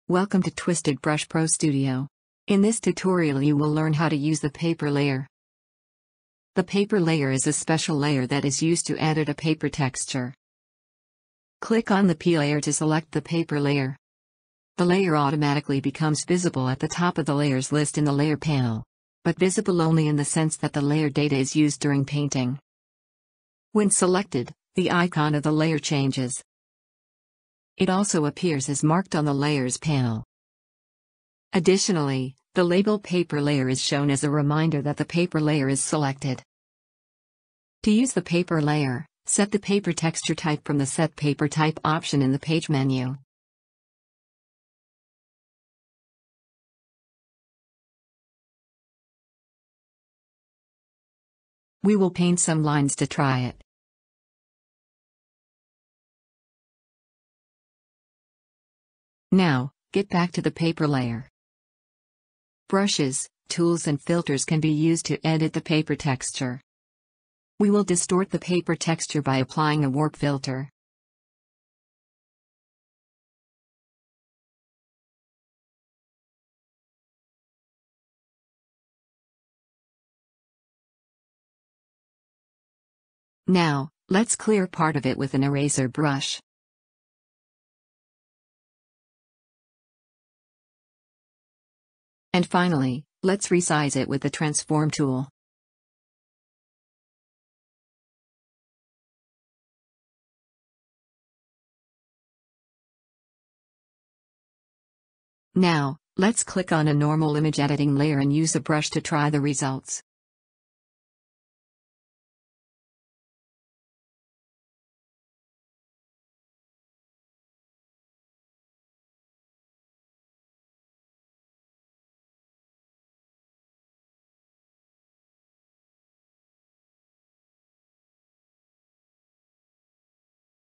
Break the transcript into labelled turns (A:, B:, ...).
A: Welcome to TwistedBrush Pro Studio. In this tutorial you will learn how to use the paper layer. The paper layer is a special layer that is used to edit a paper texture. Click on the P layer to select the paper layer. The layer automatically becomes visible at the top of the layers list in the layer panel, but visible only in the sense that the layer data is used during painting. When selected, the icon of the layer changes. It also appears as marked on the Layers panel. Additionally, the label paper layer is shown as a reminder that the paper layer is selected. To use the paper layer, set the paper texture type from the Set Paper Type option in the page menu. We will paint some lines to try it. Now, get back to the paper layer. Brushes, tools and filters can be used to edit the paper texture. We will distort the paper texture by applying a warp filter. Now, let's clear part of it with an eraser brush. And finally, let's resize it with the transform tool. Now, let's click on a normal image editing layer and use a brush to try the results.